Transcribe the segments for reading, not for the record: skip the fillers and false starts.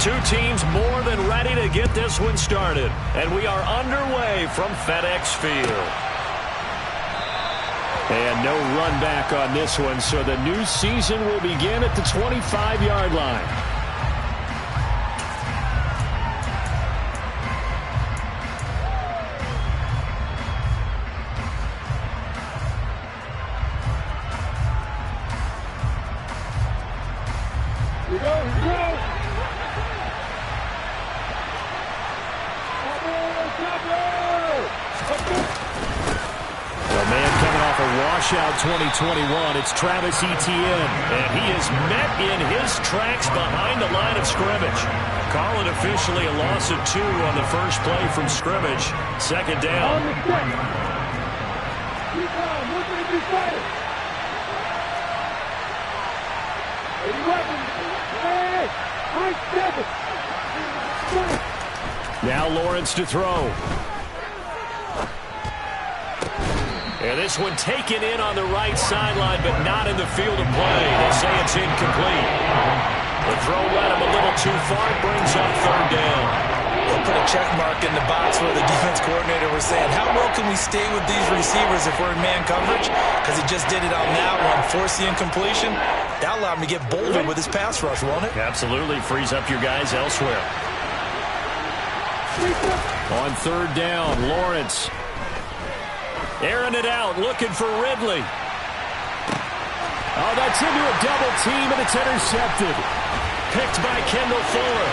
Two teams more than ready to get this one started. And we are underway from FedEx Field. And no run back on this one, so the new season will begin at the 25-yard line. Here we go. The man coming off a washout 2021, it's Travis Etienne. And he is met in his tracks behind the line of scrimmage. Call it officially a loss of 2 on the first play from scrimmage. Second down. Now Lawrence to throw. And this one taken in on the right sideline, but not in the field of play. They say it's incomplete. The throw led him a little too far. It brings up third down. They'll put a check mark in the box where the defense coordinator was saying, how well can we stay with these receivers if we're in man coverage? Because he just did it on that one. Force the incompletion. That allowed him to get bolder with his pass rush, won't it? Absolutely. Frees up your guys elsewhere. On third down, Lawrence. Airing it out, looking for Ridley. Oh, that's into a double team, and it's intercepted. Picked by Kendall Fuller.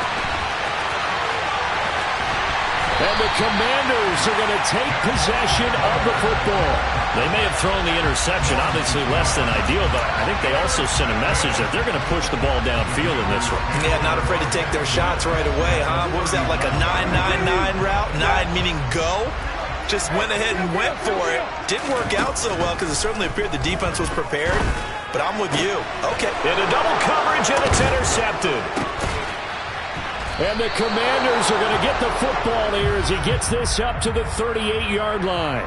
And the Commanders are going to take possession of the football. They may have thrown the interception, obviously less than ideal, but I think they also sent a message that they're going to push the ball downfield in this one. Yeah, not afraid to take their shots right away, huh? What was that, like a 9-9-9 route? 9 meaning go? Just went ahead and went for it. Didn't work out so well because it certainly appeared the defense was prepared. But I'm with you. Okay. Into double coverage, and it's intercepted. And the Commanders are going to get the football here as he gets this up to the 38-yard line.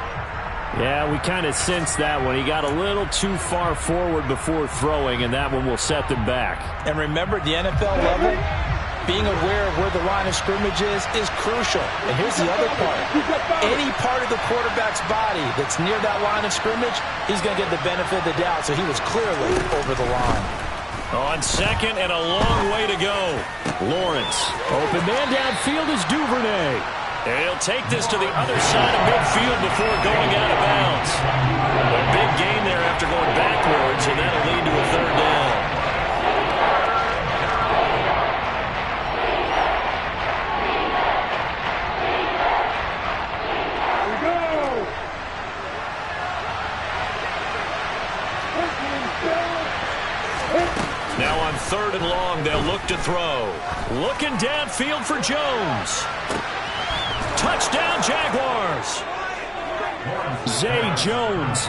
Yeah, we kind of sensed that one. He got a little too far forward before throwing, and that one will set them back. And remember, the NFL level, being aware of where the line of scrimmage is crucial. And here's the other part. Any part of the quarterback's body that's near that line of scrimmage, he's going to get the benefit of the doubt. So he was clearly over the line. On second and a long way to go. Lawrence. Open man downfield is Duvernay. And he'll take this to the other side of midfield before going out of bounds. A big gain there after going backwards, and that'll lead to a third down. Now on third and long, they'll look to throw. Looking downfield for Jones. Touchdown, Jaguars. Zay Jones,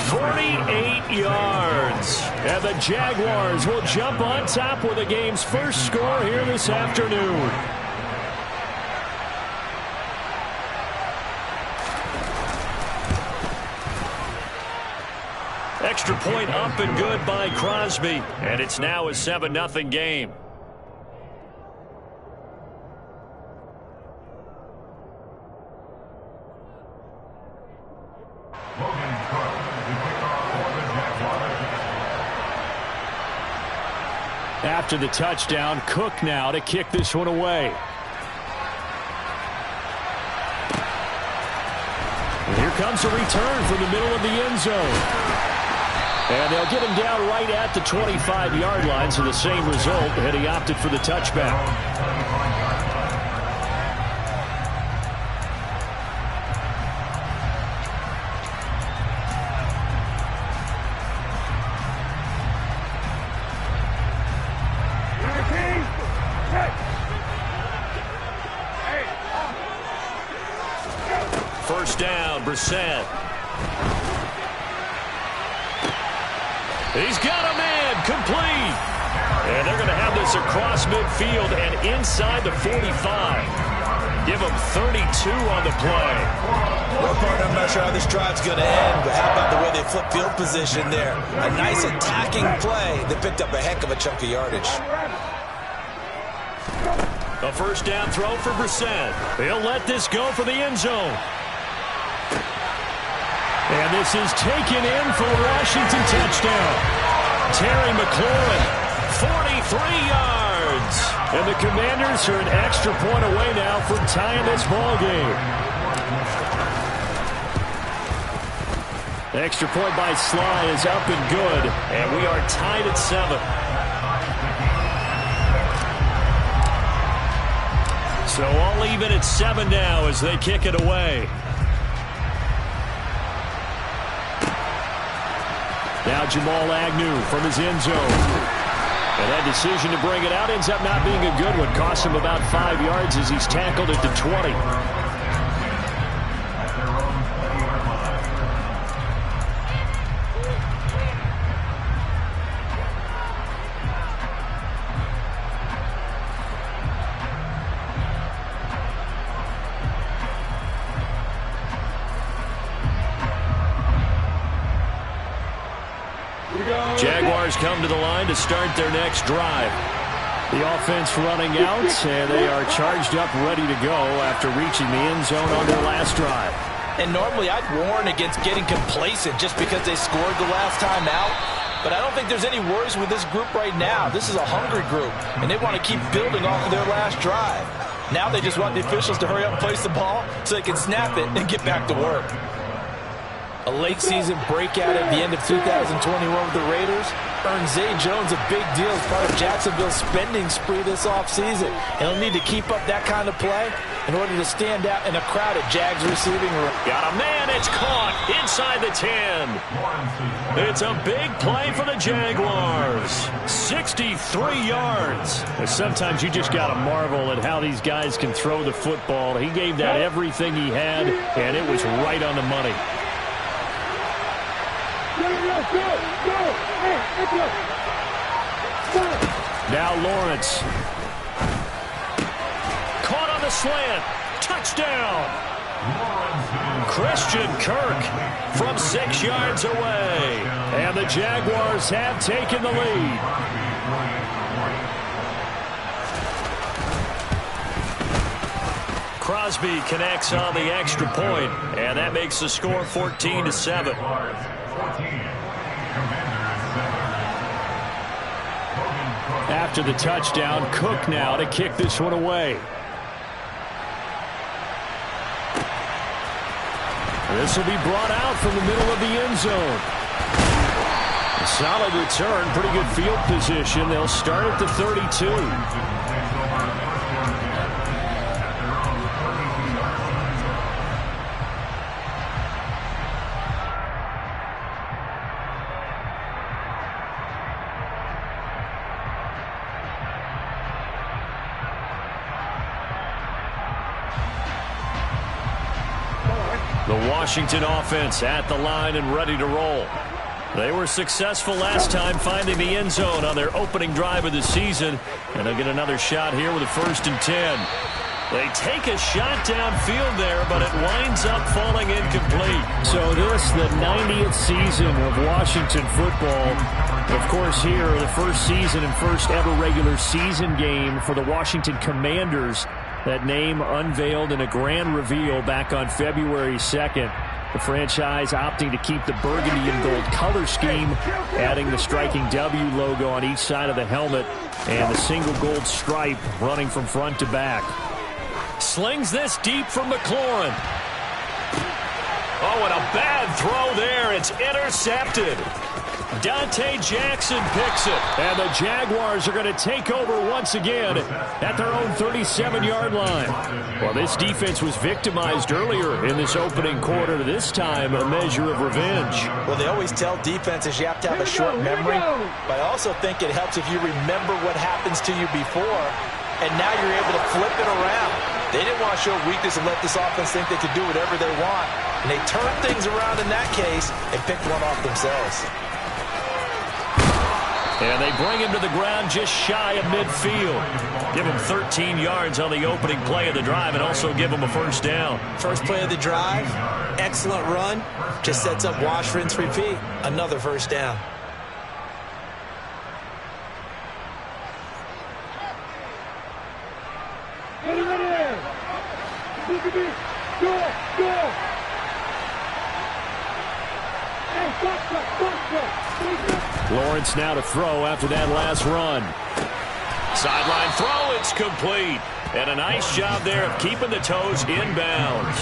48 yards. And the Jaguars will jump on top with the game's first score here this afternoon. Extra point up and good by Crosby. And it's now a 7-0 game. After the touchdown, Cook now to kick this one away. And here comes a return from the middle of the end zone. And they'll get him down right at the 25-yard line, so the same result, and he opted for the touchback. First down, Brissett. He's got a man, complete. And they're going to have this across midfield and inside the 45. Give them 32 on the play. Well, partner, I'm not sure how this drive's going to end, but how about the way they flip field position there? A nice attacking play that picked up a heck of a chunk of yardage. A first down throw for Brissett. He'll let this go for the end zone. And this is taken in for a Washington touchdown. Terry McLaurin, 43 yards. And the Commanders are an extra point away now from tying this ball game. The extra point by Sly is up and good. And we are tied at 7. So all even at 7 now as they kick it away. Now Jamal Agnew from his end zone. And that decision to bring it out ends up not being a good one. Costs him about 5 yards as he's tackled at the 20. Jaguars come to the line to start their next drive. The offense running out, and they are charged up, ready to go after reaching the end zone on their last drive. And normally I'd warn against getting complacent just because they scored the last time out. But I don't think there's any worries with this group right now. This is a hungry group, and they want to keep building off of their last drive. Now they just want the officials to hurry up and place the ball so they can snap it and get back to work. A late-season breakout at the end of 2021 with the Raiders earned Zay Jones a big deal as part of Jacksonville's spending spree this offseason. And he'll need to keep up that kind of play in order to stand out in a crowded Jags receiving room. Got a man, it's caught inside the 10. It's a big play for the Jaguars. 63 yards. Sometimes you just got to marvel at how these guys can throw the football. He gave that everything he had, and it was right on the money. Now Lawrence. Caught on the slant. Touchdown. Christian Kirk from 6 yards away. And the Jaguars have taken the lead. Crosby connects on the extra point, and that makes the score 14-7. After the touchdown, Cook now to kick this one away. This will be brought out from the middle of the end zone. A solid return, pretty good field position. They'll start at the 32. The Washington offense at the line and ready to roll. They were successful last time finding the end zone on their opening drive of the season, and they'll get another shot here with a 1st and 10. They take a shot downfield there, but it winds up falling incomplete. So this, the 90th season of Washington football. Of course, here, the first season and first ever regular season game for the Washington Commanders. That name unveiled in a grand reveal back on February 2nd. The franchise opting to keep the burgundy and gold color scheme, adding the striking W logo on each side of the helmet and the single gold stripe running from front to back. Slings this deep from McLaurin. Oh, and a bad throw there. It's intercepted. Dante Jackson picks it, and the Jaguars are going to take over once again at their own 37-yard line. Well, this defense was victimized earlier in this opening quarter. This time, a measure of revenge. Well, they always tell defenses you have to have a short memory, but I also think it helps if you remember what happens to you before, and now you're able to flip it around. They didn't want to show weakness and let this offense think they could do whatever they want, and they turned things around in that case and picked one off themselves. And they bring him to the ground just shy of midfield. Give him 13 yards on the opening play of the drive and also give him a first down. First play of the drive, excellent run. Just sets up wash, rinse, repeat. Another first down. Lawrence now to throw after that last run. Sideline throw, it's complete. And a nice job there of keeping the toes inbounds.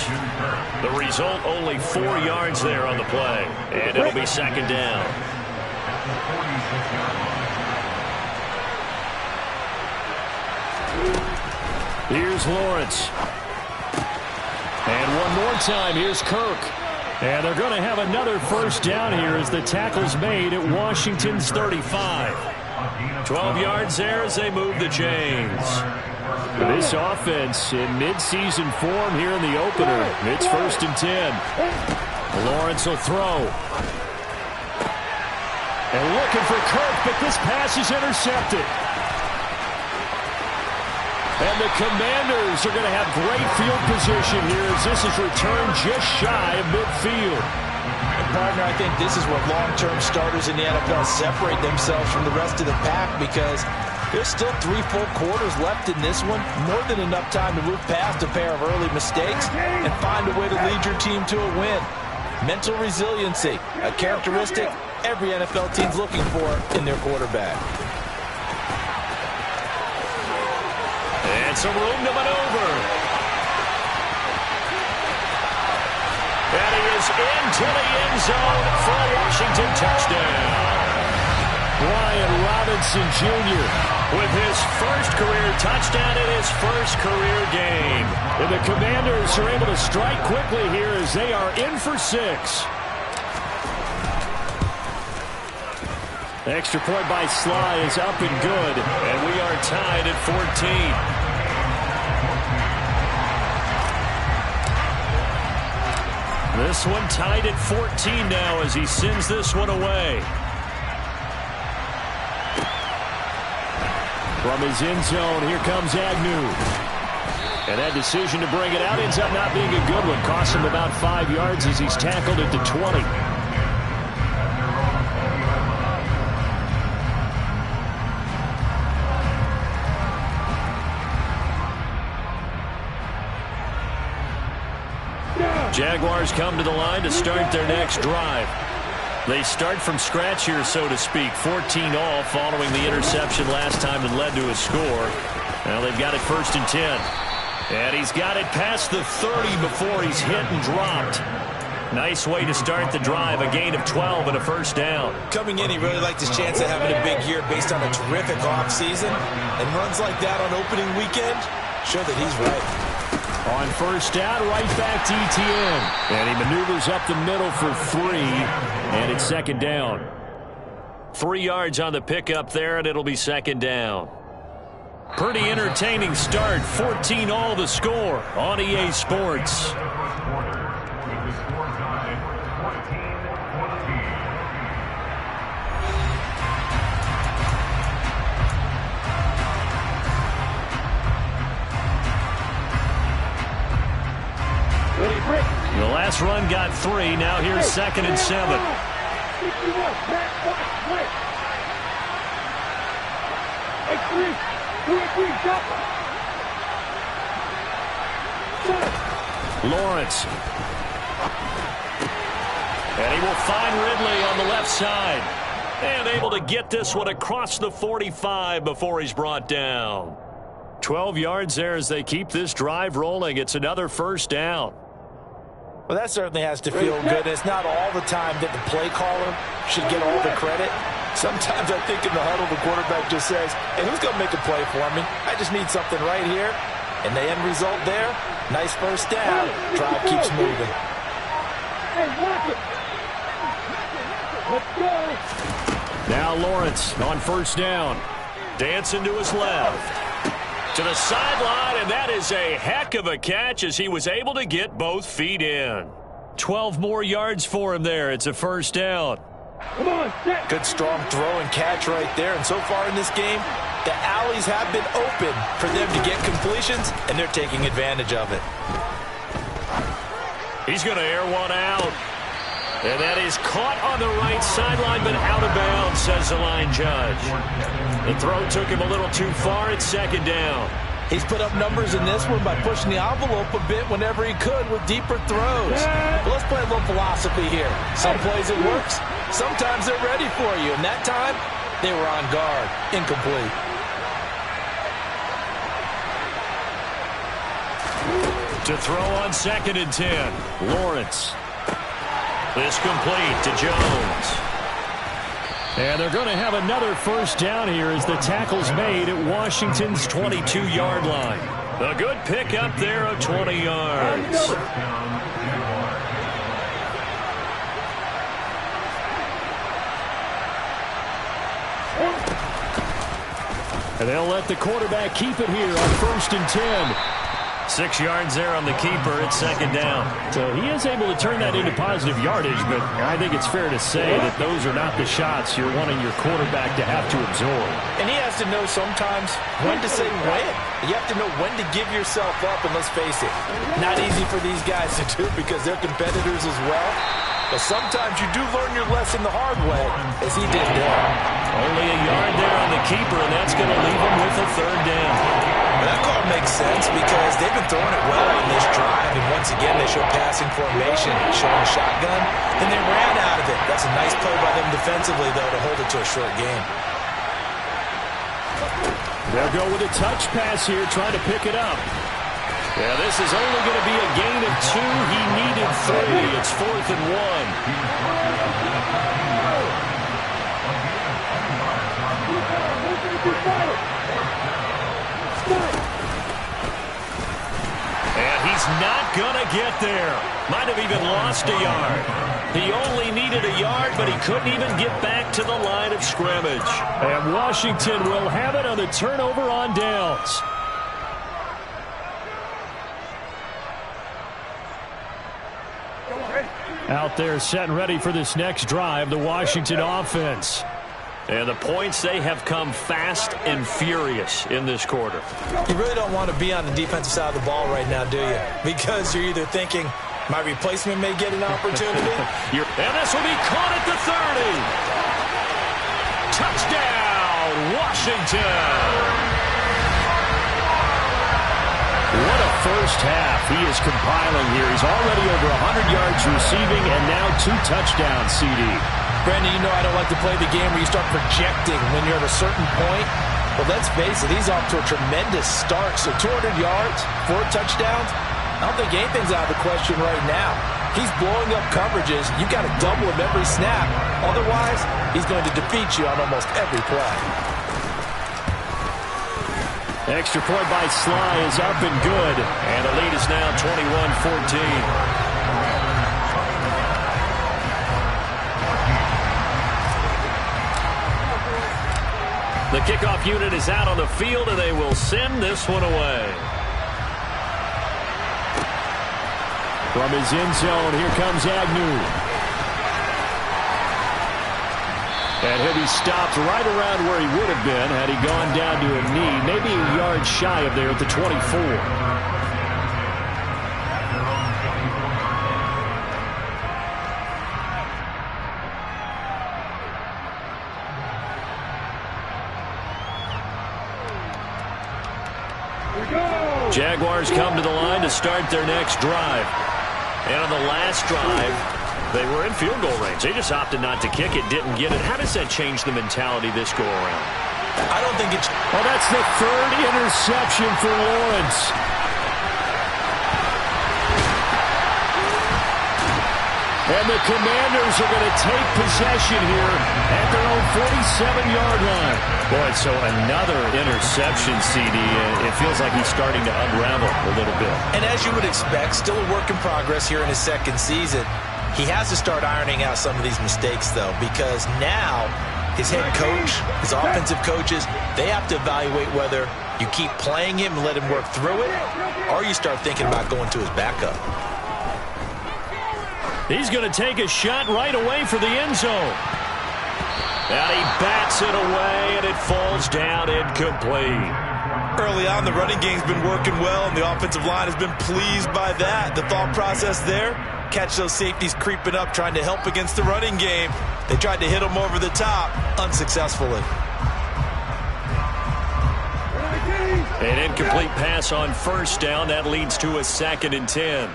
The result, only 4 yards there on the play. And it'll be second down. Here's Lawrence. And one more time, here's Kirk. And they're going to have another first down here as the tackle's made at Washington's 35. 12 yards there as they move the chains. This offense in midseason form here in the opener. It's 1st and 10. Lawrence will throw. And looking for Kirk, but this pass is intercepted. And the Commanders are going to have great field position here as this is returned just shy of midfield. And partner, I think this is where long-term starters in the NFL separate themselves from the rest of the pack because there's still 3 full quarters left in this one. More than enough time to move past a pair of early mistakes and find a way to lead your team to a win. Mental resiliency, a characteristic every NFL team's looking for in their quarterback. And some room to maneuver. And he is into the end zone for a Washington touchdown. Brian Robinson Jr. with his first career touchdown in his first career game. And the Commanders are able to strike quickly here as they are in for 6. Extra point by Sly is up and good. And we are tied at 14. This one tied at 14 now as he sends this one away. From his end zone, here comes Agnew. And that decision to bring it out ends up not being a good one. Costs him about 5 yards as he's tackled at the 20. Jaguars come to the line to start their next drive. They start from scratch here, so to speak. 14 all following the interception last time that led to a score. Now they've got it 1st and 10. And he's got it past the 30 before he's hit and dropped. Nice way to start the drive. A gain of 12 and a first down. Coming in, he really liked his chance of having a big year based on a terrific offseason. And runs like that on opening weekend show that he's right. On first down, right back to ETN. And he maneuvers up the middle for 3. And it's second down. 3 yards on the pickup there, and it'll be second down. Pretty entertaining start. 14 all the score on EA Sports. The last run got 3. Now here's 2nd and 7. Lawrence. And he will find Ridley on the left side. And able to get this one across the 45 before he's brought down. 12 yards there as they keep this drive rolling. It's another first down. Well, that certainly has to feel good. It's not all the time that the play caller should get all the credit. Sometimes I think in the huddle, the quarterback just says, hey, who's going to make a play for me? I just need something right here. And the end result there, nice first down. Drive keeps moving. Now Lawrence on first down. Dancing to his left. To the sideline, and that is a heck of a catch as he was able to get both feet in. 12 more yards for him there. It's a first down. Good strong throw and catch right there. And so far in this game, the alleys have been open for them to get completions, and they're taking advantage of it. He's going to air one out. And that is caught on the right sideline, but out of bounds, says the line judge. The throw took him a little too far. It's second down. He's put up numbers in this one by pushing the envelope a bit whenever he could with deeper throws. But let's play a little philosophy here. Some plays it works. Sometimes they're ready for you. And that time, they were on guard. Incomplete. To throw on 2nd and 10. Lawrence. This complete to Jones. And they're going to have another first down here as the tackle's made at Washington's 22-yard line. A good pickup there of 20 yards. And they'll let the quarterback keep it here on 1st and 10. 6 yards there on the keeper at 2nd down. So he is able to turn that into positive yardage, but I think it's fair to say that those are not the shots you're wanting your quarterback to have to absorb. And he has to know sometimes when to say when. You have to know when to give yourself up, and let's face it, not easy for these guys to do because they're competitors as well. But sometimes you do learn your lesson the hard way, as he did there. Only a yard there on the keeper, and that's going to leave him with a 3rd down. That call makes sense because they've been throwing it well on this drive, and once again they show passing formation, showing a shotgun, and they ran out of it. That's a nice play by them defensively, though, to hold it to a short game. They'll go with a touch pass here, trying to pick it up. Yeah, this is only going to be a gain of 2. He needed 3. It's 4th and 1. And he's not going to get there. Might have even lost a yard. He only needed a yard, but he couldn't even get back to the line of scrimmage. And Washington will have it on the turnover on downs. Out there set and ready for this next drive, the Washington offense. And the points, they have come fast and furious in this quarter. You really don't want to be on the defensive side of the ball right now, do you? Because you're either thinking, my replacement may get an opportunity. And this will be caught at the 30. Touchdown, Washington. What a first half he is compiling here. He's already over 100 yards receiving and now 2 touchdowns, CD. Brandon, you know I don't like to play the game where you start projecting when you're at a certain point. But let's face it, he's off to a tremendous start. So 200 yards, 4 touchdowns. I don't think anything's out of the question right now. He's blowing up coverages. You got to double him every snap. Otherwise, he's going to defeat you on almost every play. Extra point by Sly is up and good. And the lead is now 21-14. The kickoff unit is out on the field, and they will send this one away. From his end zone, here comes Agnew. And he'll be stopped right around where he would have been had he gone down to a knee, maybe a yard shy of there at the 24. Jaguars come to the line to start their next drive. And on the last drive, they were in field goal range. They just opted not to kick it, didn't get it. How does that change the mentality this go around? I don't think it's... Well, that's the 3rd interception for Lawrence. And the Commanders are going to take possession here at their own 47-yard line. Boy, so another interception, CD. It feels like he's starting to unravel a little bit. And as you would expect, still a work in progress here in his 2nd season. He has to start ironing out some of these mistakes, though, because now his head coach, his offensive coaches, they have to evaluate whether you keep playing him and let him work through it, or you start thinking about going to his backup. He's going to take a shot right away for the end zone. And he bats it away, and it falls down incomplete. Early on, the running game's been working well, and the offensive line has been pleased by that. The thought process there, catch those safeties creeping up, trying to help against the running game. They tried to hit him over the top, unsuccessfully. An incomplete pass on first down. That leads to a 2nd and 10.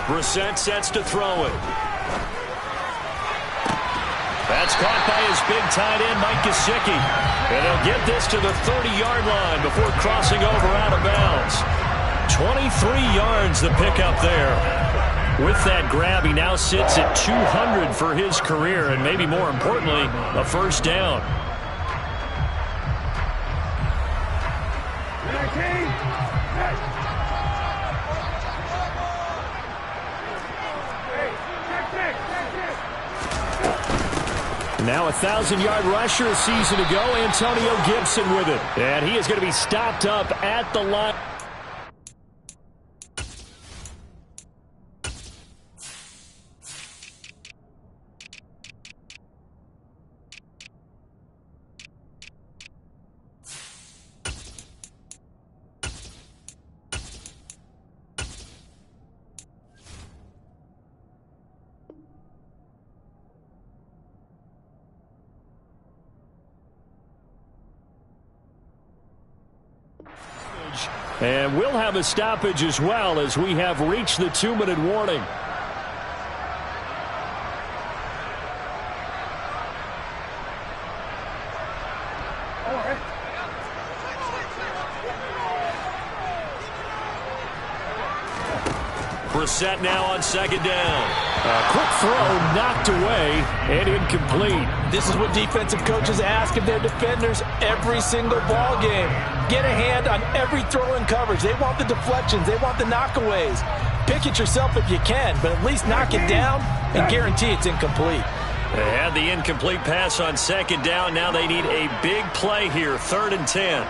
Brissett sets to throw it. That's caught by his big tight end, Mike Gesicki. And he'll get this to the 30-yard line before crossing over out of bounds. 23 yards the pickup there. With that grab, he now sits at 200 for his career, and maybe more importantly, a first down. Now a 1,000-yard rusher a season ago, Antonio Gibson with it. And he is going to be stopped up at the line. And we'll have a stoppage as well as we have reached the 2-minute warning. Brissett now on 2nd down. A quick throw knocked away and incomplete. This is what defensive coaches ask of their defenders every single ball game. Get a hand on every throw in coverage. They want the deflections. They want the knockaways. Pick it yourself if you can, but at least knock it down and guarantee it's incomplete. They had the incomplete pass on 2nd down. Now they need a big play here, 3rd and 10.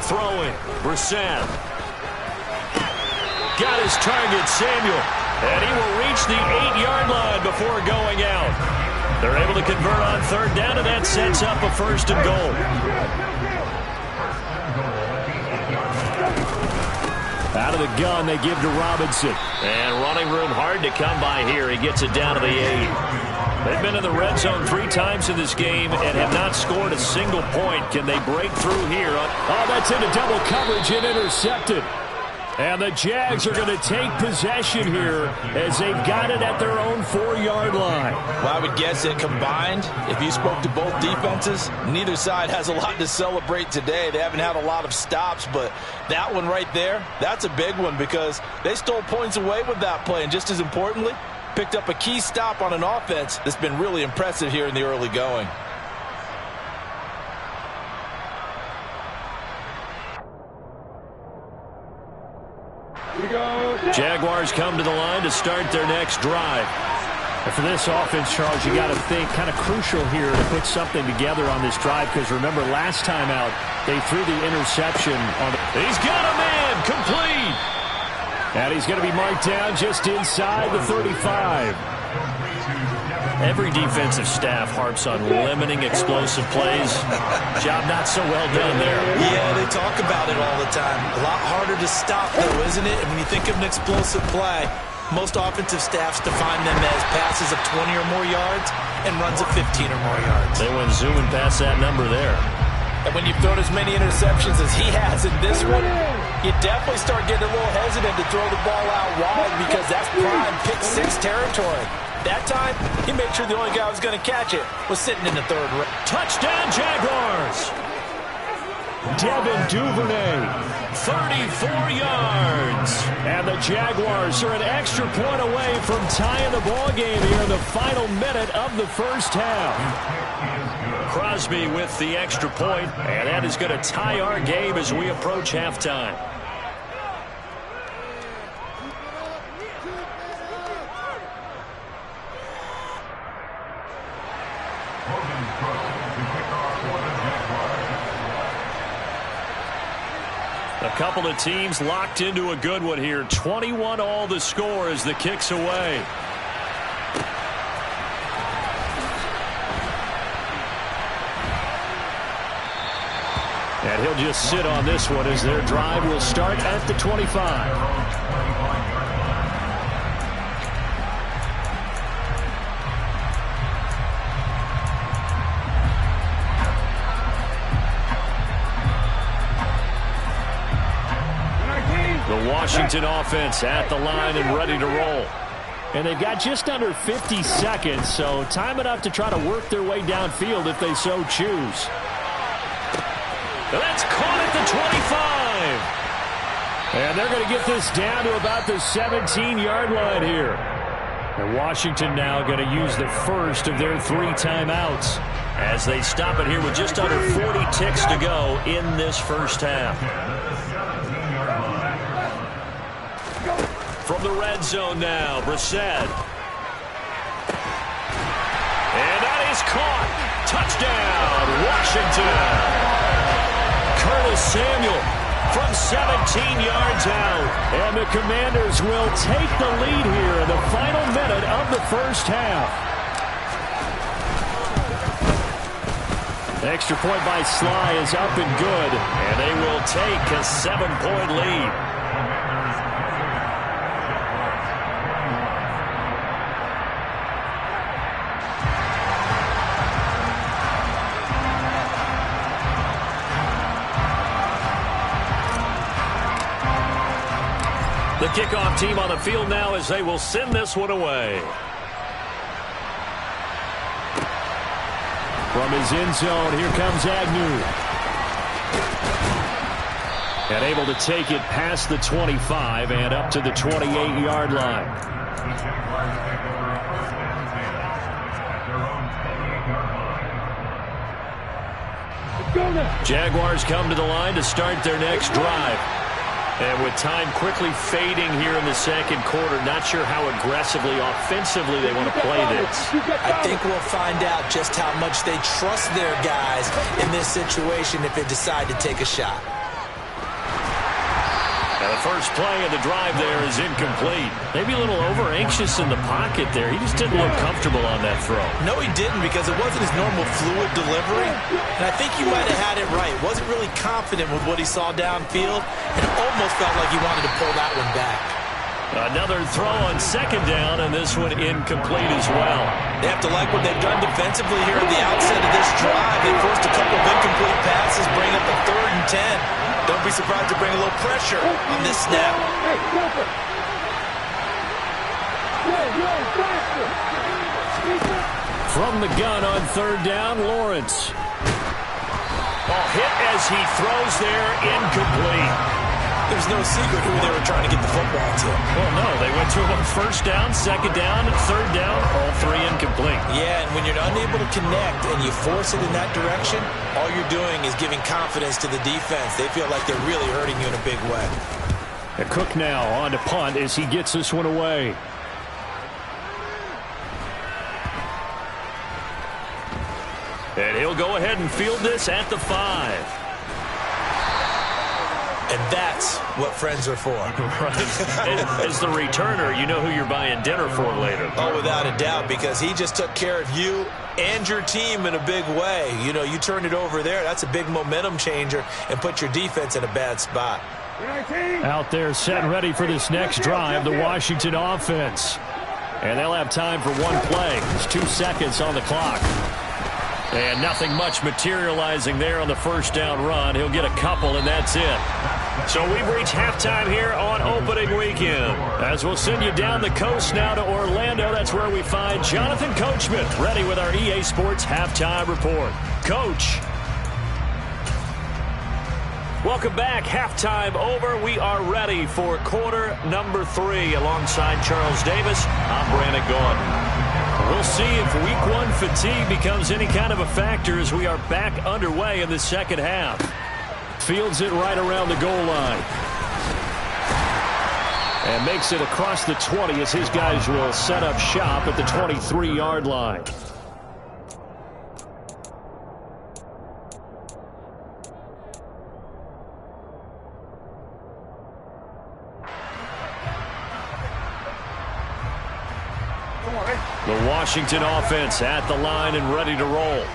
Throwing, Brissett. Got his target, Samuel. And he will reach the 8-yard line before going out. They're able to convert on 3rd down, and that sets up a 1st and goal. Out of the gun, they give to Robinson. And running room hard to come by here. He gets it down to the 8. They've been in the red zone 3 times in this game and have not scored a single point. Can they break through here? Oh, that's into double coverage and intercepted. And the Jags are going to take possession here as they've got it at their own 4-yard line. Well, I would guess that combined, if you spoke to both defenses, neither side has a lot to celebrate today. They haven't had a lot of stops, but that one right there, that's a big one because they stole points away with that play. And just as importantly, picked up a key stop on an offense that's been really impressive here in the early going. Jaguars come to the line to start their next drive. And for this offense, Charles, you got to think kind of crucial here to put something together on this drive because remember last time out they threw the interception on. He's got a man complete. And he's going to be marked down just inside the 35. Every defensive staff harps on limiting explosive plays. Job not so well done there. Yeah, they talk about it all the time. A lot harder to stop, though, isn't it? And when you think of an explosive play, most offensive staffs define them as passes of 20 or more yards and runs of 15 or more yards. They went zooming past that number there. And when you've thrown as many interceptions as he has in this one, you definitely start getting a little hesitant to throw the ball out wide because that's prime pick-6 territory. That time, he made sure the only guy who was going to catch it was sitting in the 3rd row. Touchdown, Jaguars! Devin Duvernay, 34 yards. And the Jaguars are an extra point away from tying the ball game here in the final minute of the first half. Crosby with the extra point, and that is going to tie our game as we approach halftime. A couple of teams locked into a good one here. 21-all the score as the kick's away. And he'll just sit on this one as their drive will start at the 25. Washington offense at the line and ready to roll. And they've got just under 50 seconds, so time enough to try to work their way downfield if they so choose. That's caught at the 25. And they're going to get this down to about the 17-yard line here. And Washington now going to use the first of their 3 timeouts as they stop it here with just under 40 ticks to go in this first half. From the red zone now, Brissett. And that is caught. Touchdown, Washington. Curtis Samuel from 17 yards out. And the Commanders will take the lead here in the final minute of the first half. Extra point by Sly is up and good. And they will take a 7-point lead. The kickoff team on the field now as they will send this one away. From his end zone, here comes Agnew. And able to take it past the 25 and up to the 28-yard line. Jaguars come to the line to start their next drive. And with time quickly fading here in the second quarter, not sure how aggressively, offensively they want to play this. I think we'll find out just how much they trust their guys in this situation if they decide to take a shot. Now the first play of the drive there is incomplete. Maybe a little over-anxious in the pocket there. He just didn't look comfortable on that throw. No, he didn't, because it wasn't his normal fluid delivery. And I think you might have had it right. Wasn't really confident with what he saw downfield, and almost felt like he wanted to pull that one back. Another throw on second down, and this one incomplete as well. They have to like what they've done defensively here at the outset of this drive. They forced a couple of incomplete passes, bring up a 3rd and 10. Don't be surprised to bring a little pressure on this snap. From the gun on 3rd down, Lawrence. Ball hit as he throws there, incomplete. There's no secret who they were trying to get the football to. Well, no, they went to him on 1st down, 2nd down, 3rd down, all 3 incomplete. Yeah, and when you're unable to connect and you force it in that direction, all you're doing is giving confidence to the defense. They feel like they're really hurting you in a big way. And Cook now on to punt as he gets this one away. And he'll go ahead and field this at the 5. And that's what friends are for. Right. As the returner, you know who you're buying dinner for later. Oh, without a doubt, because he just took care of you and your team in a big way. You know, you turned it over there. That's a big momentum changer and put your defense in a bad spot. Out there set and ready for this next drive, the Washington offense. And they'll have time for one play. There's 2 seconds on the clock. And nothing much materializing there on the 1st down run. He'll get a couple, and that's it. So we've reached halftime here on opening weekend. As we'll send you down the coast now to Orlando. That's where we find Jonathan Coachman ready with our EA Sports halftime report. Coach. Welcome back. Halftime over. We are ready for quarter number 3 alongside Charles Davis. I'm Brandon Gordon. We'll see if week 1 fatigue becomes any kind of a factor as we are back underway in the second half. Fields it right around the goal line. And makes it across the 20 as his guys will set up shop at the 23-yard line. The Washington offense at the line and ready to roll.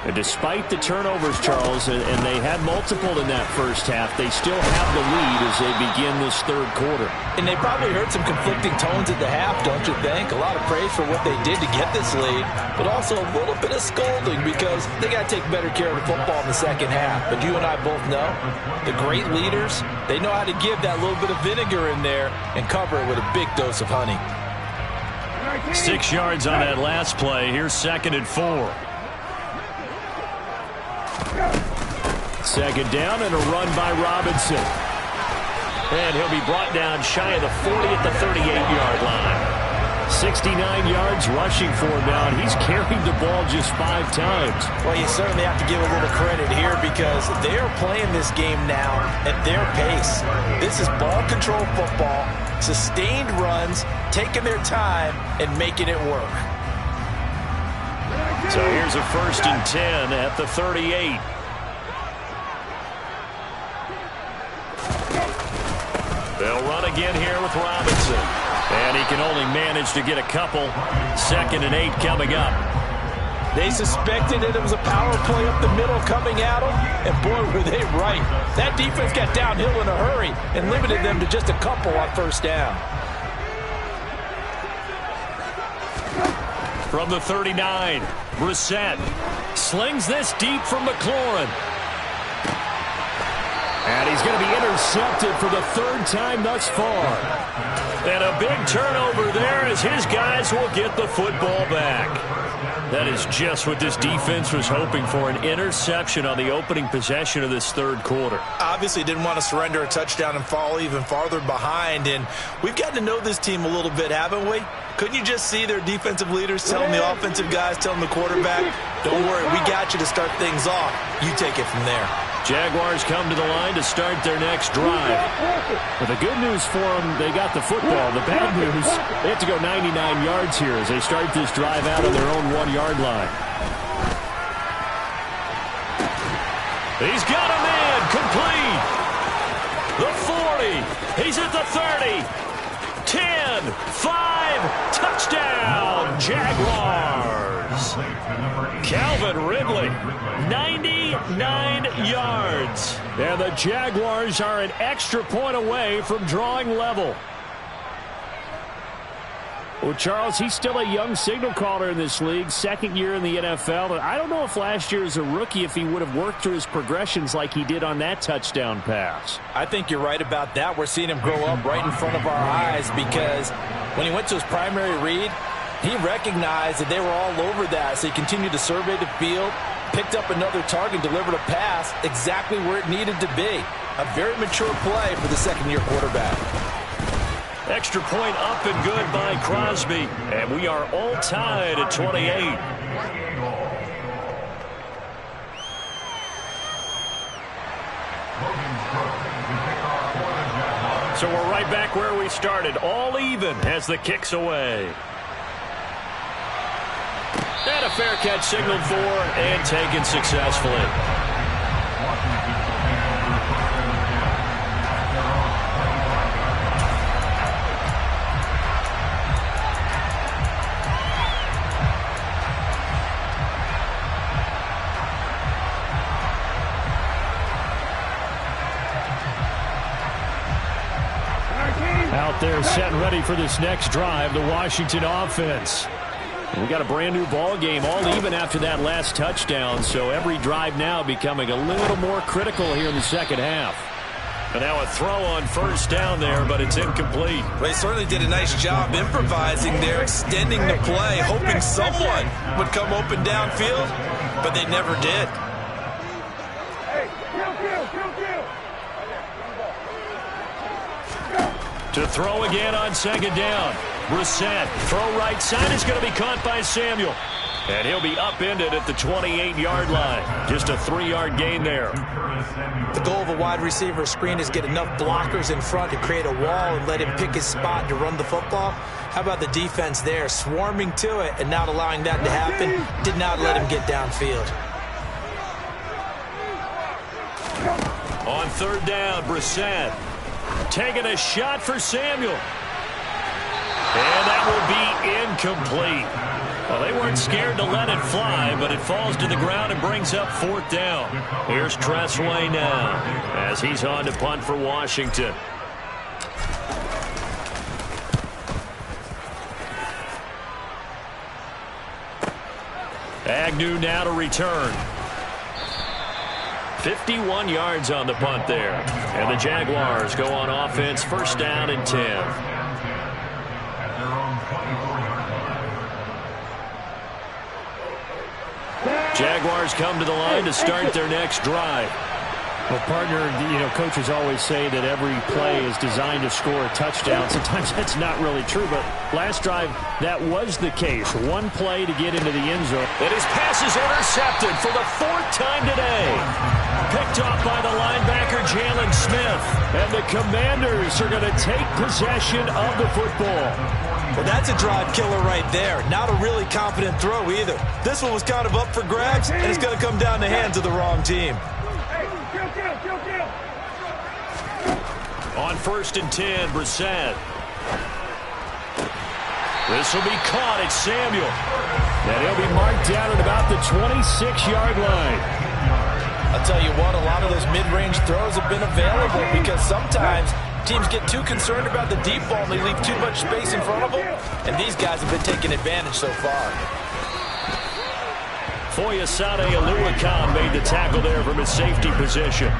And despite the turnovers, Charles, and they had multiple in that first half, they still have the lead as they begin this third quarter. And they probably heard some conflicting tones at the half, don't you think? A lot of praise for what they did to get this lead, but also a little bit of scolding because they got to take better care of the football in the second half. But you and I both know the great leaders, they know how to give that little bit of vinegar in there and cover it with a big dose of honey. 6 yards on that last play. Here's 2nd and 4. Second down and a run by Robinson. And he'll be brought down shy of the 40 at the 38-yard line. 69 yards rushing for him now, and he's carried the ball just 5 times. Well, you certainly have to give a little credit here because they are playing this game now at their pace. This is ball control football, sustained runs, taking their time, and making it work. So here's a 1st and 10 at the 38. They'll run again here with Robinson. And he can only manage to get a couple. 2nd and 8 coming up. They suspected that it was a power play up the middle coming at them, and boy, were they right. That defense got downhill in a hurry and limited them to just a couple on 1st down. From the 39, Brissett slings this deep from McLaurin. And he's going to be intercepted for the 3rd time thus far. And a big turnover there as his guys will get the football back. That is just what this defense was hoping for, an interception on the opening possession of this 3rd quarter. Obviously didn't want to surrender a touchdown and fall even farther behind. And we've gotten to know this team a little bit, haven't we? Couldn't you just see their defensive leaders telling the offensive guys, telling the quarterback, don't worry, we got you to start things off. You take it from there. Jaguars come to the line to start their next drive. But the good news for them, they got the football. The bad news, they have to go 99 yards here as they start this drive out on their own 1-yard line. He's got a man complete. The 40. He's at the 30. 10, 5, touchdown, Jaguars. Calvin Ridley, 99 yards. And the Jaguars are an extra point away from drawing level. Well, Charles, he's still a young signal caller in this league, 2nd year in the NFL. But I don't know if last year as a rookie if he would have worked through his progressions like he did on that touchdown pass. I think you're right about that. We're seeing him grow up right in front of our eyes because when he went to his primary read, he recognized that they were all over that. So he continued to survey the field, picked up another target, delivered a pass exactly where it needed to be. A very mature play for the 2nd-year quarterback. Extra point up and good by Crosby. And we are all tied at 28. So we're right back where we started. All even as the kick's away. And a fair catch signaled for and taken successfully. Out there set and ready for this next drive, the Washington offense. We got a brand new ball game, all even after that last touchdown, so every drive now becoming a little more critical here in the 2nd half. And now a throw on 1st down there, but it's incomplete. Well, they certainly did a nice job improvising there, extending the play, hoping someone would come open downfield, but they never did. To throw again on 2nd down. Brissett, throw right side is going to be caught by Samuel. And he'll be upended at the 28-yard line. Just a 3-yard gain there. The goal of a wide receiver screen is get enough blockers in front to create a wall and let him pick his spot to run the football. How about the defense there, swarming to it and not allowing that to happen? Did not let him get downfield. On 3rd down, Brissett taking a shot for Samuel. And that will be incomplete. Well, they weren't scared to let it fly, but it falls to the ground and brings up 4th down. Here's Tressway now as he's on to punt for Washington. Agnew now to return. 51 yards on the punt there. And the Jaguars go on offense, 1st down and 10. Jaguars come to the line to start their next drive. Well, partner, coaches always say that every play is designed to score a touchdown. Sometimes that's not really true, but last drive, that was the case. One play to get into the end zone. And his pass is intercepted for the 4th time today. Picked off by the linebacker, Jalen Smith. And the Commanders are going to take possession of the football. Well, that's a drive killer right there. Not a really confident throw either. This one was kind of up for grabs, and it's going to come down the hands of the wrong team. On 1st and 10, Brissett. This will be caught at Samuel. And he'll be marked down at about the 26-yard line. I'll tell you what, a lot of those mid-range throws have been available because sometimes teams get too concerned about the deep ball and they leave too much space in front of them, and these guys have been taking advantage so far. Foyesade Oluwakan made the tackle there from his safety position.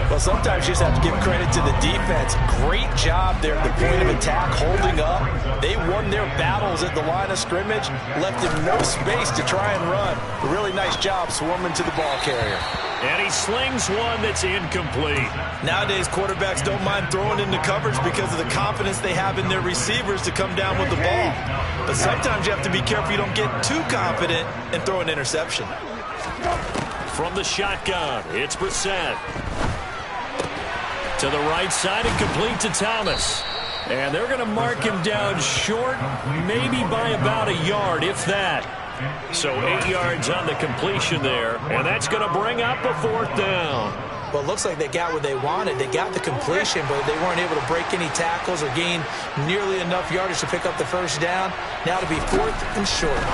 Well, sometimes you just have to give credit to the defense. Great job there at the point of attack, holding up. They won their battles at the line of scrimmage, left him no space to try and run. A really nice job swarming to the ball carrier. And he slings one that's incomplete. Nowadays, quarterbacks don't mind throwing into coverage because of the confidence they have in their receivers to come down with the ball. But sometimes you have to be careful you don't get too confident and throw an interception. From the shotgun, it's Brissett. To the right side and complete to Thomas. And they're going to mark him down short, maybe by about a yard, if that. So 8 yards on the completion there, and that's going to bring up a 4th down. Well, it looks like they got what they wanted. They got the completion, but they weren't able to break any tackles or gain nearly enough yardage to pick up the 1st down. Now to be 4th and short.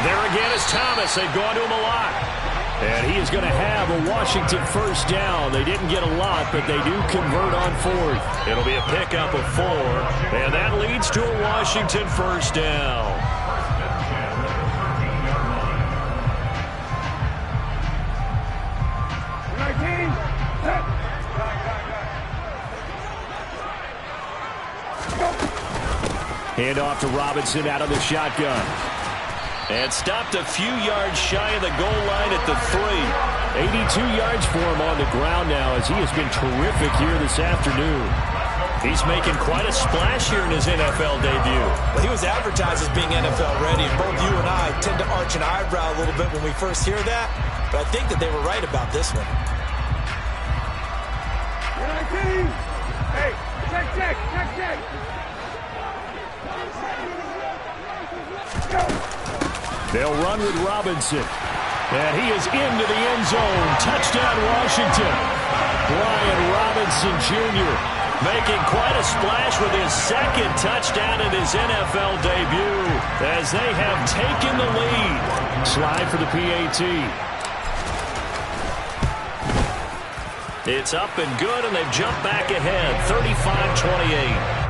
There again is Thomas. They've gone to him a lot. And he is going to have a Washington 1st down. They didn't get a lot, but they do convert on 4th. It'll be a pickup of 4, and that leads to a Washington 1st down. Hand off to Robinson out of the shotgun. And stopped a few yards shy of the goal line at the 3. 82 yards for him on the ground now as he has been terrific here this afternoon. He's making quite a splash here in his NFL debut. Well, he was advertised as being NFL ready, and both you and I tend to arch an eyebrow a little bit when we first hear that, but I think that they were right about this one. Hey, check. They'll run with Robinson. And he is into the end zone. Touchdown, Washington. Brian Robinson Jr. making quite a splash with his 2nd touchdown in his NFL debut as they have taken the lead. Slide for the PAT. It's up and good, and they've jumped back ahead, 35-28.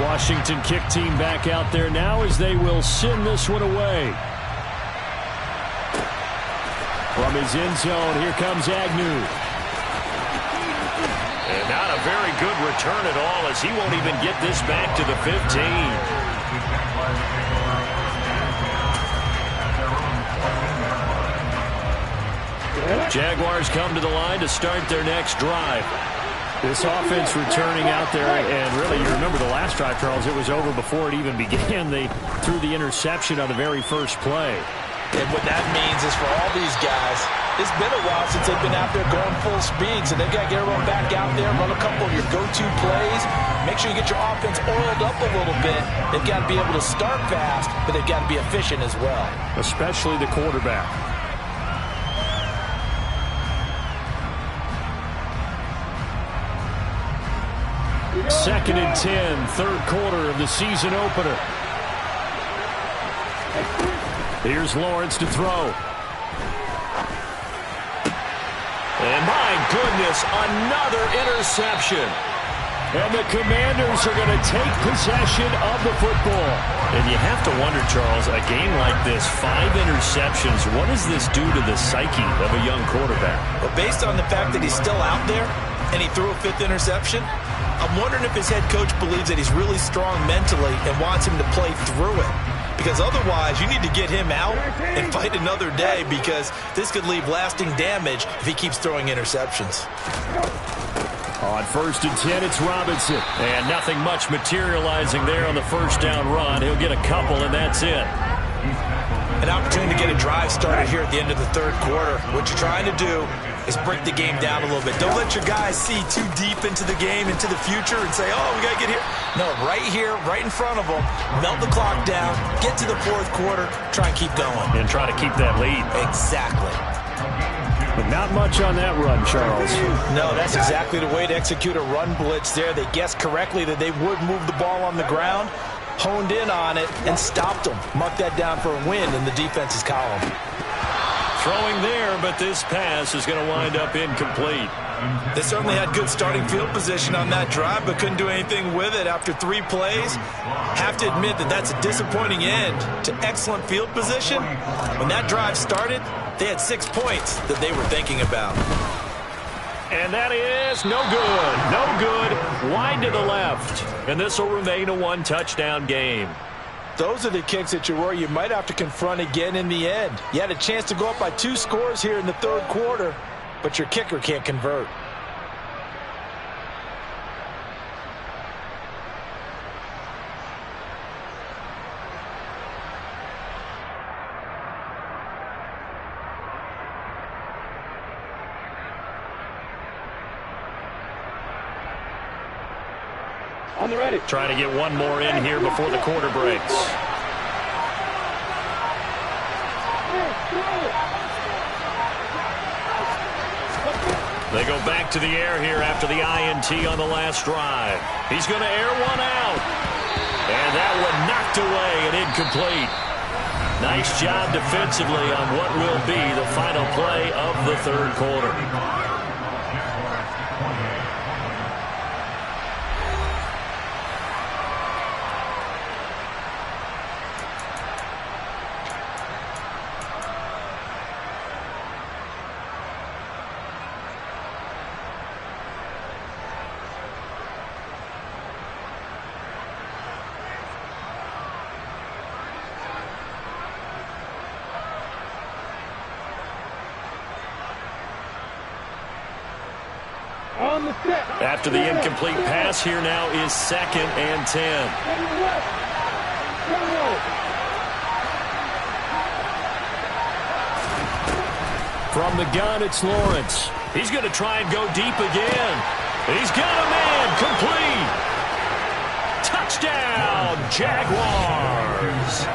Washington kick team back out there now as they will send this one away. From his end zone, here comes Agnew. And not a very good return at all as he won't even get this back to the 15. Jaguars come to the line to start their next drive. This offense returning out there, and really, you remember the last drive, Charles, it was over before it even began. They threw the interception on the very first play. And what that means is for all these guys, it's been a while since they've been out there going full speed, so they've got to get everyone back out there, run a couple of your go-to plays, make sure you get your offense oiled up a little bit. They've got to be able to start fast, but they've got to be efficient as well. Especially the quarterback. 2nd and 10, third quarter of the season opener. Here's Lawrence to throw. And my goodness, another interception. And the Commanders are going to take possession of the football. And you have to wonder, Charles, a game like this, 5 interceptions, what does this do to the psyche of a young quarterback? Well, based on the fact that he's still out there and he threw a 5th interception, I'm wondering if his head coach believes that he's really strong mentally and wants him to play through it. Because otherwise, you need to get him out and fight another day, because this could leave lasting damage if he keeps throwing interceptions. On 1st and 10, it's Robinson. And nothing much materializing there on the first down run. He'll get a couple, and that's it. An opportunity to get a drive started here at the end of the third quarter. What you're trying to do is break the game down a little bit. Don't let your guys see too deep into the game, into the future, and say, oh, we got to get here. No, right here, right in front of them, melt the clock down, get to the fourth quarter, try and keep going. And try to keep that lead. Exactly. But not much on that run, Charles. No, that's exactly the way to execute a run blitz there. They guessed correctly that they would move the ball on the ground, honed in on it, and stopped them. Mark that down for a win in the defense's column. Throwing there, but this pass is going to wind up incomplete. They certainly had good starting field position on that drive, but couldn't do anything with it after 3 plays. Have to admit that that's a disappointing end to excellent field position. When that drive started, they had 6 points that they were thinking about. And that is no good. No good. Wide to the left. And this will remain a 1-touchdown game. Those are the kicks that you worry you might have to confront again in the end. You had a chance to go up by 2 scores here in the third quarter, but your kicker can't convert. On the ready. Trying to get one more in here before the quarter breaks. They go back to the air here after the INT on the last drive. He's going to air one out. And that one knocked away and incomplete. Nice job defensively on what will be the final play of the third quarter. After the incomplete pass, here now is 2nd and 10. From the gun, it's Lawrence. He's going to try and go deep again. He's got a man. Complete. Touchdown, Jaguars.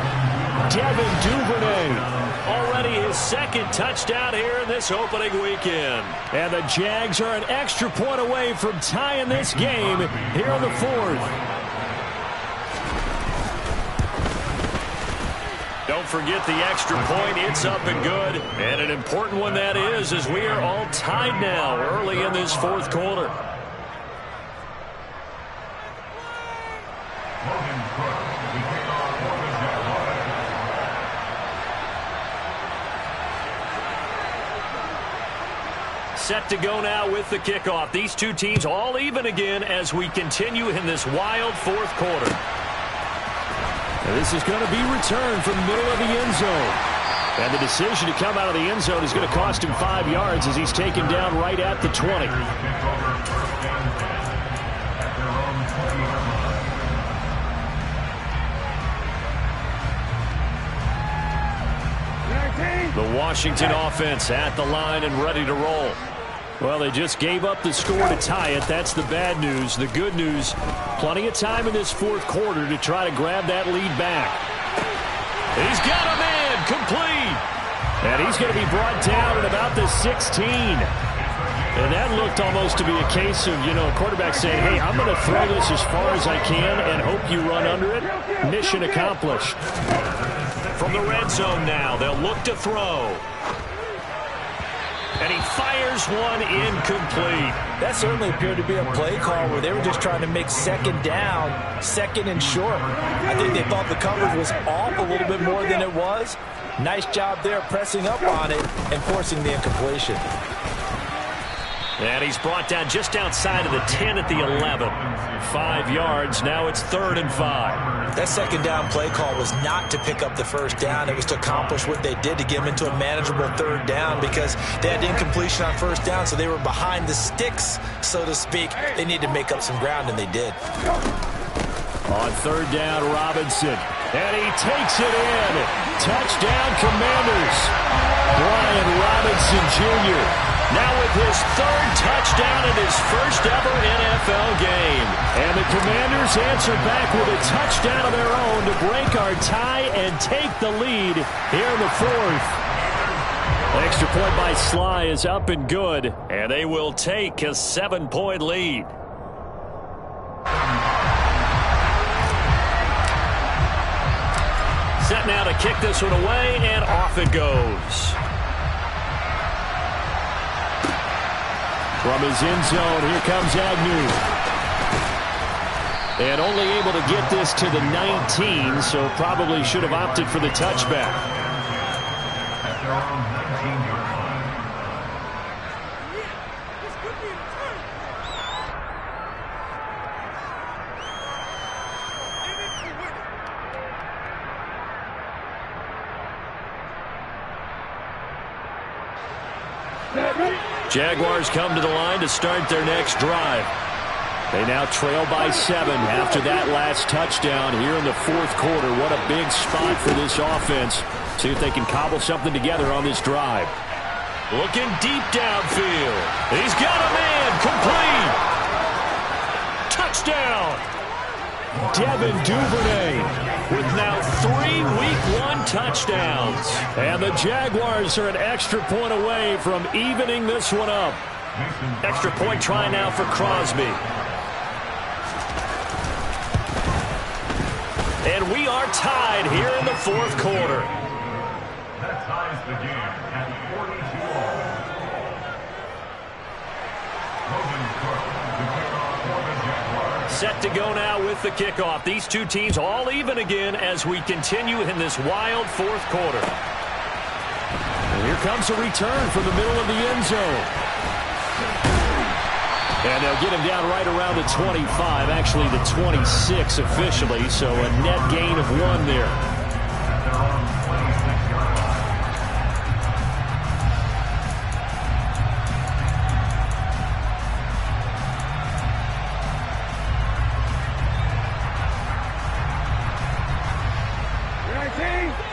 Devin Duvernay. Already his 2nd touchdown here in this opening weekend. And the Jags are an extra point away from tying this game here in the 4th. Don't forget the extra point. It's up and good. And an important one that is, as we are all tied now early in this 4th quarter. Set to go now with the kickoff. These two teams all even again as we continue in this wild 4th quarter. And this is going to be returned from the middle of the end zone. And the decision to come out of the end zone is going to cost him 5 yards as he's taken down right at the 20. The Washington offense at the line and ready to roll. Well, they just gave up the score to tie it. That's the bad news. The good news, plenty of time in this 4th quarter to try to grab that lead back. He's got a man, complete. And he's going to be brought down at about the 16. And that looked almost to be a case of, a quarterback saying, hey, I'm going to throw this as far as I can and hope you run under it. Mission accomplished. From the red zone now, they'll look to throw. And he fires one incomplete. That certainly appeared to be a play call where they were just trying to make second down, second and short. I think they thought the coverage was off a little bit more than it was. Nice job there pressing up on it and forcing the incompletion. And he's brought down just outside of the 10 at the 11. 5 yards. Now it's 3rd and 5. That second down play call was not to pick up the first down. It was to accomplish what they did to get them into a manageable 3rd down because they had incompletion on first down, so they were behind the sticks, so to speak. They needed to make up some ground, and they did. On 3rd down, Robinson. And he takes it in. Touchdown, Commanders. Brian Robinson Jr. now with his 3rd touchdown in his first ever NFL game. And the Commanders answer back with a touchdown of their own to break our tie and take the lead here in the 4th. Extra point by Sly is up and good, and they will take a 7-point lead. Set now to kick this one away, and off it goes. From his end zone, here comes Agnew. And only able to get this to the 19, so probably should have opted for the touchback. Jaguars come to the line to start their next drive. They now trail by 7 after that last touchdown here in the 4th quarter. What a big spot for this offense. See if they can cobble something together on this drive. Looking deep downfield. He's got a man. Complete. Touchdown. Devin Duvernay with now 3 Week 1 touchdowns. And the Jaguars are an extra point away from evening this one up. Extra point try now for Crosby. And we are tied here in the 4th quarter. That ties the game at 42-all. Set to go now with the kickoff. These two teams all even again as we continue in this wild 4th quarter. And here comes a return from the middle of the end zone. And they'll get him down right around the 25, actually the 26 officially, so a net gain of 1 there.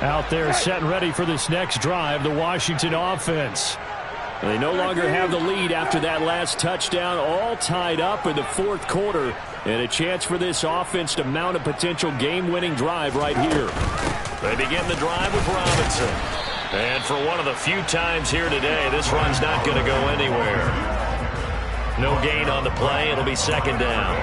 Out there set and ready for this next drive, the Washington offense. They no longer have the lead after that last touchdown, all tied up in the 4th quarter, and a chance for this offense to mount a potential game-winning drive right here. They begin the drive with Robinson. And for one of the few times here today, this run's not going to go anywhere. No gain on the play. It'll be 2nd down.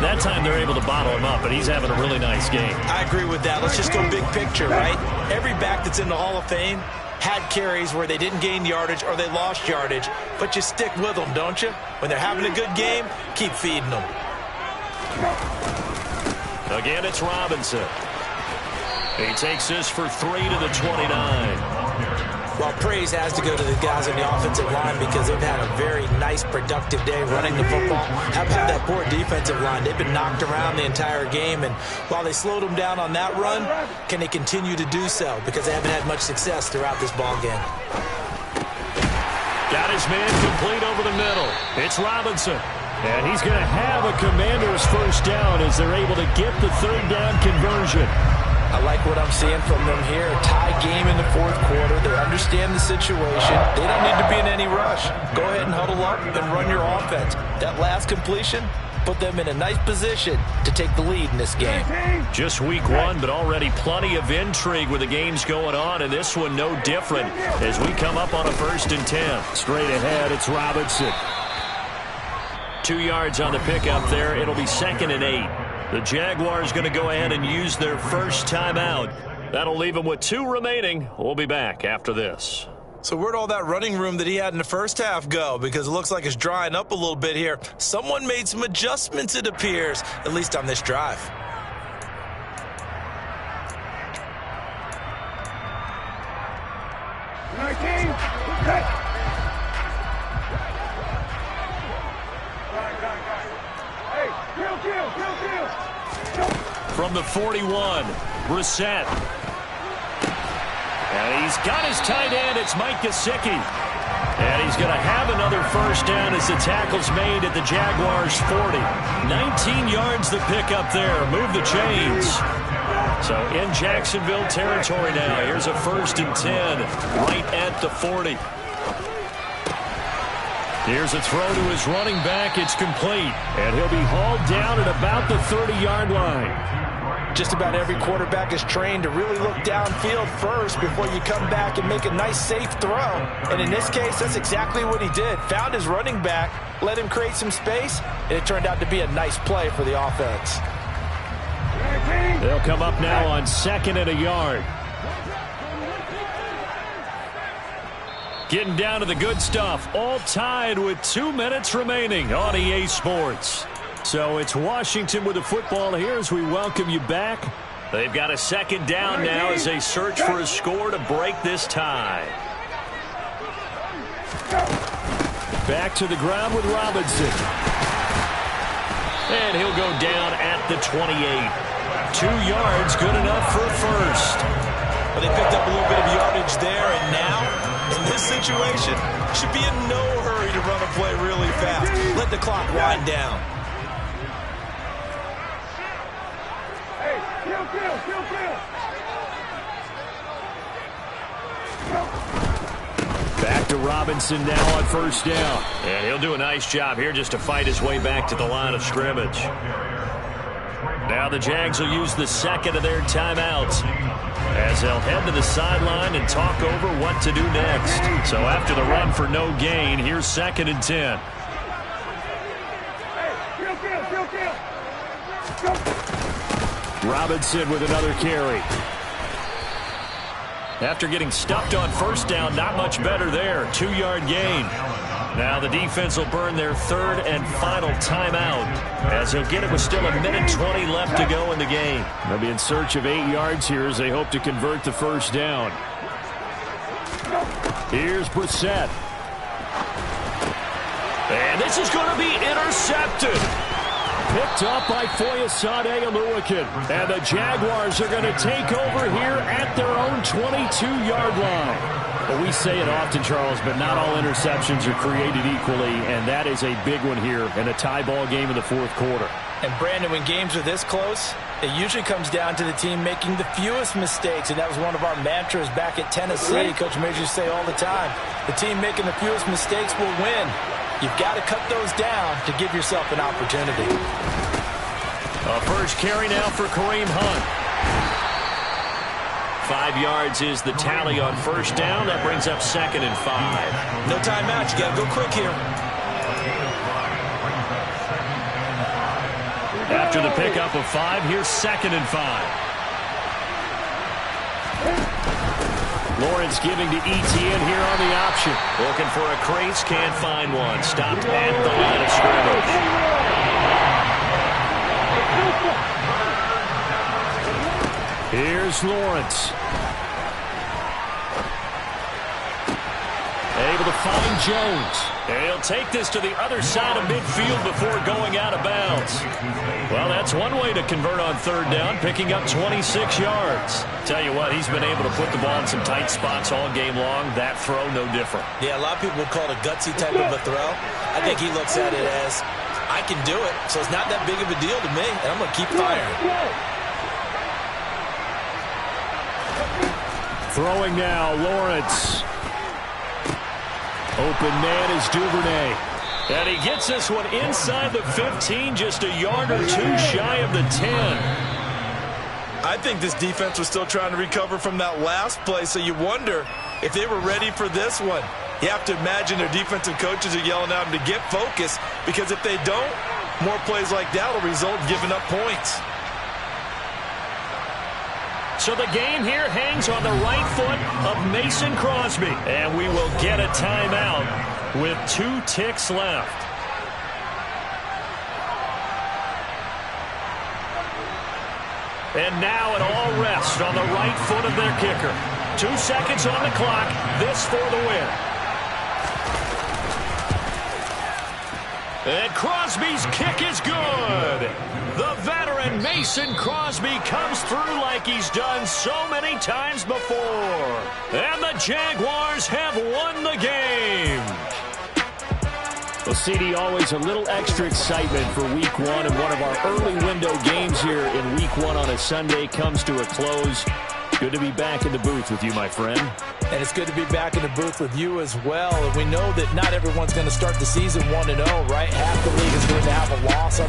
That time they're able to bottle him up, but he's having a really nice game. I agree with that. Let's just go big picture, right? Every back that's in the Hall of Fame had carries where they didn't gain yardage or they lost yardage, but you stick with them, don't you? When they're having a good game, keep feeding them. Again, it's Robinson. He takes this for 3 to the 29. Well, praise has to go to the guys on the offensive line because they've had a very nice, productive day running the football. How about that poor defensive line? They've been knocked around the entire game, and while they slowed them down on that run, can they continue to do so? Because they haven't had much success throughout this ball game. Got his man complete over the middle. It's Robinson. And he's going to have a Commander's first down as they're able to get the 3rd down conversion. I like what I'm seeing from them here. Tie game in the 4th quarter. They understand the situation. They don't need to be in any rush. Go ahead and huddle up and run your offense. That last completion, put them in a nice position to take the lead in this game. Just week one, but already plenty of intrigue with the games going on, and this one no different as we come up on a 1st and 10. Straight ahead, it's Robinson. 2 yards on the pickup there. It'll be 2nd and 8. The Jaguars going to go ahead and use their first timeout. That'll leave them with 2 remaining. We'll be back after this. So where'd all that running room that he had in the first half go? Because it looks like it's drying up a little bit here. Someone made some adjustments, it appears, at least on this drive. From the 41, Brissett. And he's got his tight end. It's Mike Gesicki. And he's going to have another first down as the tackle's made at the Jaguars' 40. 19 yards the pickup there. Move the chains. So in Jacksonville territory now. Here's a 1st and 10 right at the 40. Here's a throw to his running back. It's complete. And he'll be hauled down at about the 30-yard line. Just about every quarterback is trained to really look downfield first before you come back and make a nice, safe throw. And in this case, that's exactly what he did. Found his running back, let him create some space, and it turned out to be a nice play for the offense. They'll come up now on 2nd and a yard. Getting down to the good stuff. All tied with 2 minutes remaining on EA Sports. So it's Washington with the football here as we welcome you back. They've got a 2nd down now as they search for a score to break this tie. Back to the ground with Robinson. And he'll go down at the 28. 2 yards, good enough for a first. Well, they picked up a little bit of yardage there, and now, in this situation, should be in no hurry to run a play really fast. Let the clock wind down. Back to Robinson now on 1st down. And he'll do a nice job here just to fight his way back to the line of scrimmage. Now the Jags will use the 2nd of their timeouts as they'll head to the sideline and talk over what to do next. So after the run for no gain, here's 2nd and 10. Robinson with another carry. After getting stuffed on 1st down, not much better there. 2-yard gain. Now the defense will burn their 3rd and final timeout as they'll get it with still 1:20 left to go in the game. They'll be in search of 8 yards here as they hope to convert the 1st down. Here's Brissett. And this is going to be intercepted. Picked up by Foyesade Oluwakin. And the Jaguars are going to take over here at their own 22-yard line. Well, we say it often, Charles, but not all interceptions are created equally, and that is a big one here in a tie ball game in the 4th quarter. And, Brandon, when games are this close, it usually comes down to the team making the fewest mistakes, and that was one of our mantras back at Tennessee. Coach Major say all the time, the team making the fewest mistakes will win. You've got to cut those down to give yourself an opportunity. A first carry now for Kareem Hunt. 5 yards is the tally on 1st down. That brings up 2nd and 5. No timeout. You got to go quick here. After the pickup of 5, here's 2nd and 5. Lawrence giving to Etienne here on the option. Looking for a crease, can't find one. Stopped at the line of scrimmage. Here's Lawrence. Able to find Jones. And he'll take this to the other side of midfield before going out of bounds. Well, that's one way to convert on 3rd down, picking up 26 yards. Tell you what, he's been able to put the ball in some tight spots all game long. That throw, no different. Yeah, a lot of people would call it a gutsy type of a throw. I think he looks at it as, I can do it, so it's not that big of a deal to me, and I'm going to keep firing. Throwing now, Lawrence. Open man is Duvernay. And he gets this one inside the 15, just a yard or two shy of the 10. I think this defense was still trying to recover from that last play, so you wonder if they were ready for this one. You have to imagine their defensive coaches are yelling at them to get focused, because if they don't, more plays like that will result in giving up points. So the game here hangs on the right foot of Mason Crosby. And we will get a timeout with 2 ticks left. And now it all rests on the right foot of their kicker. 2 seconds on the clock. This for the win. And Crosby's kick is good. The veteran Mason Crosby comes through like he's done so many times before. And the Jaguars have won the game. Well, CD, always a little extra excitement for Week 1, and one of our early window games here in Week 1 on a Sunday comes to a close. Good to be back in the booth with you, my friend. And it's good to be back in the booth with you as well. And we know that not everyone's going to start the season 1-0, right? Half the league is going to have a loss on their